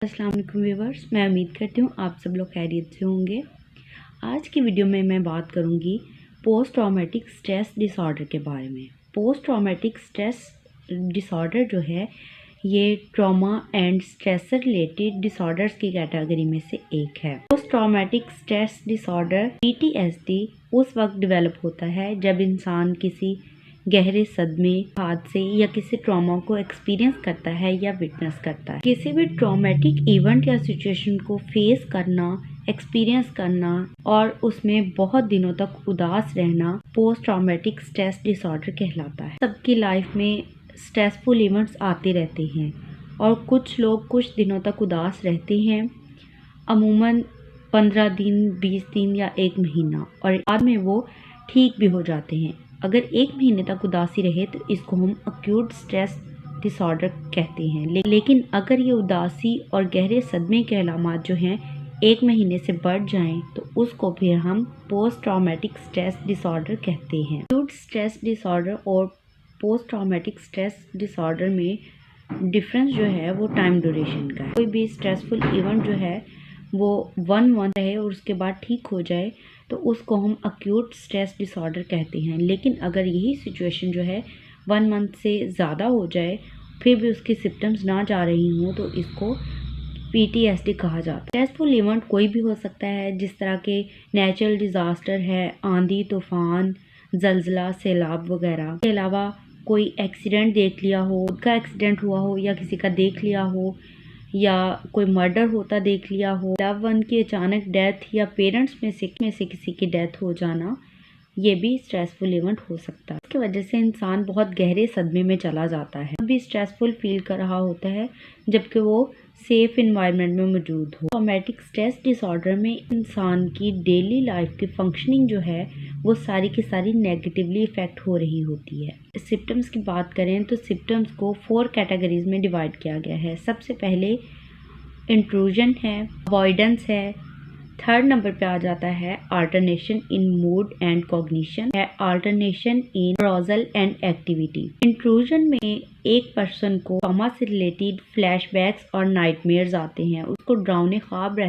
अस्सलाम वालेकुम व्यूअर्स, मैं उम्मीद करती हूँ आप सब लोग खैरियत से होंगे। आज की वीडियो में मैं बात करूँगी पोस्ट ट्रॉमेटिक स्ट्रेस डिसऑर्डर के बारे में। पोस्ट ट्रॉमेटिक स्ट्रेस डिसऑर्डर जो है ये ट्रॉमा एंड स्ट्रेस से रिलेटेड डिसऑर्डर्स की कैटेगरी में से एक है। Post traumatic stress disorder PTSD उस वक्त डेवलप होता है जब इंसान किसी गहरे सदमे, हादसे या किसी ट्रॉमा को एक्सपीरियंस करता है या विटनेस करता है। किसी भी ट्रॉमेटिक इवेंट या सिचुएशन को फेस करना, एक्सपीरियंस करना और उसमें बहुत दिनों तक उदास रहना पोस्ट ट्रॉमेटिक स्ट्रेस डिसऑर्डर कहलाता है। सबकी लाइफ में स्ट्रेसफुल इवेंट्स आते रहते हैं और कुछ लोग कुछ दिनों तक उदास रहते हैं, अमूमन 15 दिन, 20 दिन या 1 महीना, और बाद में वो ठीक भी हो जाते हैं। अगर 1 महीने तक उदासी रहे तो इसको हम एक्यूट स्ट्रेस डिसऑर्डर कहते हैं। लेकिन अगर ये उदासी और गहरे सदमे के अलामात जो हैं 1 महीने से बढ़ जाएं तो उसको फिर हम पोस्ट ट्रॉमेटिक स्ट्रेस डिसऑर्डर कहते हैं। एक्यूट स्ट्रेस डिसऑर्डर और पोस्ट ट्रॉमेटिक स्ट्रेस डिसऑर्डर में डिफरेंस जो है वो टाइम ड्यूरेशन का है। कोई भी स्ट्रेसफुल इवेंट जो है वो 1 मंथ रहे और उसके बाद ठीक हो जाए तो उसको हम एक्यूट स्ट्रेस डिसऑर्डर कहते हैं। लेकिन अगर यही सिचुएशन जो है 1 मंथ से ज़्यादा हो जाए फिर भी उसकी सिम्टम्स ना जा रही हों तो इसको PTSD कहा जाता है। स्ट्रेसफुल इवेंट कोई भी हो सकता है, जिस तरह के नेचुरल डिज़ास्टर है, आंधी तूफान, जलजला, सैलाब वगैरह। इसके अलावा कोई एक्सीडेंट देख लिया हो, खुद का एक्सीडेंट हुआ हो या किसी का देख लिया हो, या कोई मर्डर होता देख लिया हो, लव वन की अचानक डेथ या पेरेंट्स में से किसी की डेथ हो जाना, ये भी स्ट्रेसफुल इवेंट हो सकता है। इसकी वजह से इंसान बहुत गहरे सदमे में चला जाता है, अभी स्ट्रेसफुल फील कर रहा होता है जबकि वो सेफ इन्वायरमेंट में मौजूद हो। ट्रॉमेटिक स्ट्रेस डिसऑर्डर में इंसान की डेली लाइफ की फंक्शनिंग जो है वो सारी की सारी नेगेटिवली इफेक्ट हो रही होती है। सिम्टम्स की बात करें तो सिम्टम्स को 4 कैटेगरीज में डिवाइड किया गया है। सबसे पहले इंट्रूजन है, अवॉइडेंस है, 3rd नंबर पे आ जाता है alternation in mood and cognition है, alternation in arousal and activity. Intrusion में एक पर्सन को ट्रॉमा से रिलेटेड फ्लैशबैक्स और नाइटमेयर्स आते हैं, उसको डरावने ख्वाब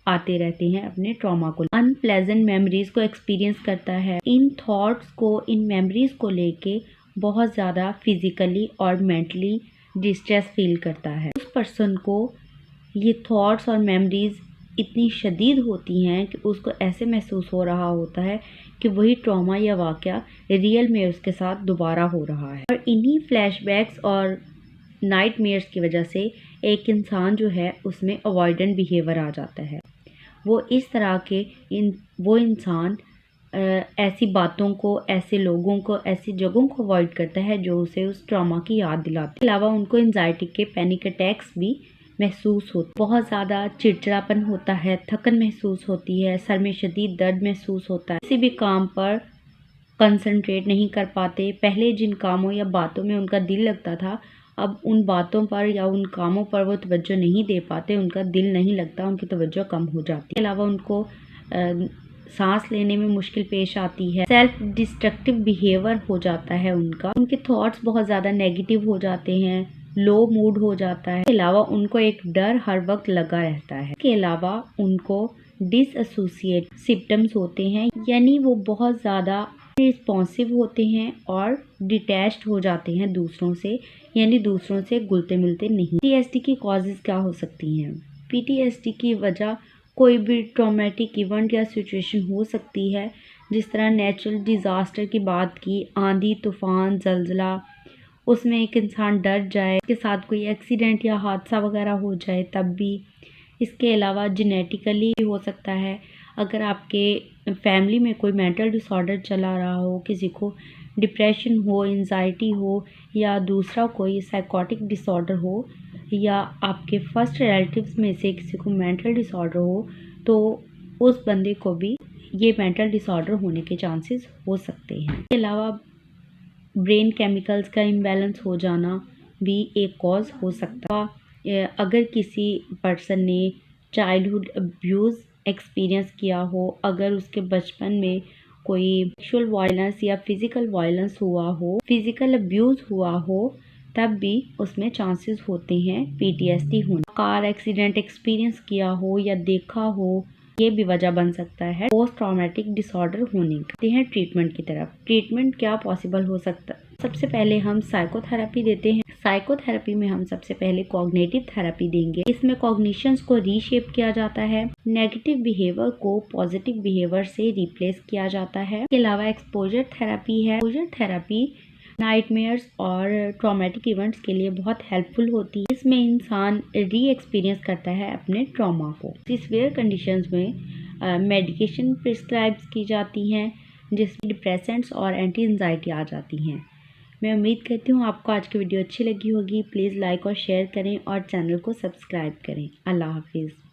आते रहते हैं अपने ट्रॉमा को, अनप्लेजेंट मेमोरीज को एक्सपीरियंस करता है। इन थॉट्स को, इन मेमोरीज को लेके बहुत ज़्यादा फिजिकली और मेंटली डिस्ट्रेस फील करता है। उस पर्सन को ये थॉट्स और मेमोरीज इतनी शदीद होती हैं कि उसको ऐसे महसूस हो रहा होता है कि वही ट्रॉमा या वाक़या रियल में उसके साथ दोबारा हो रहा है। और इन्हीं फ्लैशबैक्स और नाइटमेयर्स की वजह से एक इंसान जो है उसमें अवॉइडेंट बिहेवियर आ जाता है। वो इस तरह के वो इंसान ऐसी बातों को, ऐसे लोगों को, ऐसी जगहों को अवॉइड करता है जो उसे उस ट्रॉमा की याद दिलाती है। इसके अलावा उनको एंजाइटी के पैनिक अटैक्स भी महसूस होते, बहुत ज़्यादा चिड़चिड़ापन होता है, थकन महसूस होती है, सर में शदीद दर्द महसूस होता है, किसी भी काम पर कंसंट्रेट नहीं कर पाते। पहले जिन कामों या बातों में उनका दिल लगता था अब उन बातों पर या उन कामों पर वो तवज्जो नहीं दे पाते, उनका दिल नहीं लगता, उनकी तवज्जो कम हो जाती है। इसके अलावा उनको सांस लेने में मुश्किल पेश आती है, सेल्फ डिस्ट्रक्टिव बिहेवियर हो जाता है उनका, उनके थॉट्स बहुत ज़्यादा नेगेटिव हो जाते हैं, लो मूड हो जाता है। इसके अलावा उनको एक डर हर वक्त लगा रहता है। इसके अलावा उनको डिसएसोसिएट सिम्टम्स होते हैं, यानी वो बहुत ज़्यादा रिस्पॉन्सिव होते हैं और डिटैच्ड हो जाते हैं दूसरों से, यानी दूसरों से घुलते मिलते नहीं। PTSD की कॉजेज़ क्या हो सकती हैं? PTSD की वजह कोई भी ट्रॉमेटिक इवेंट या सिचुएशन हो सकती है, जिस तरह नेचुरल डिज़ास्टर की बात की, आंधी तूफान, जलजला, उसमें एक इंसान डर जाए, उसके साथ कोई एक्सीडेंट या हादसा वगैरह हो जाए तब भी। इसके अलावा जेनेटिकली हो सकता है, अगर आपके फैमिली में कोई मेंटल डिसऑर्डर चला रहा हो, किसी को डिप्रेशन हो, एंजाइटी हो या दूसरा कोई साइकोटिक डिसऑर्डर हो, या आपके फर्स्ट रिलेटिव्स में से किसी को मेंटल डिसऑर्डर हो तो उस बंदे को भी ये मेंटल डिसऑर्डर होने के चांसेस हो सकते हैं। इसके अलावा ब्रेन केमिकल्स का इम्बैलेंस हो जाना भी एक कॉज हो सकता है। अगर किसी पर्सन ने चाइल्डहुड अब्यूज़ एक्सपीरियंस किया हो, अगर उसके बचपन में कोई सेक्सुअल वायलेंस या फिज़िकल वायलेंस हुआ हो, फिज़िकल अब्यूज़ हुआ हो, तब भी उसमें चांसेस होते हैं PTSD होने। कार एक्सीडेंट एक्सपीरियंस किया हो या देखा हो, ये भी वजह बन सकता है पोस्ट ट्रॉमेटिक डिसऑर्डर होने का। हैं ट्रीटमेंट की तरफ। ट्रीटमेंट क्या पॉसिबल हो सकता है? सबसे पहले हम साइकोथेरेपी देते हैं। साइकोथेरेपी में हम सबसे पहले कॉग्निटिव थेरेपी देंगे। इसमें कॉग्निशंस को रीशेप किया जाता है, नेगेटिव बिहेवियर को पॉजिटिव बिहेवियर से रिप्लेस किया जाता है। इसके अलावा एक्सपोजर थेरेपी है। एक्सपोजर थेरेपी नाइटमेयर्स और ट्रॉमेटिक इवेंट्स के लिए बहुत हेल्पफुल होती है। इसमें इंसान री एक्सपीरियंस करता है अपने ट्रॉमा को। सीवियर कंडीशंस में मेडिकेशन प्रिस्क्राइब की जाती हैं, जिसमें डिप्रेसेंट्स और एंटी एंजाइटी आ जाती हैं। मैं उम्मीद करती हूँ आपको आज की वीडियो अच्छी लगी होगी। प्लीज़ लाइक और शेयर करें और चैनल को सब्सक्राइब करें। अल्लाह हाफिज़।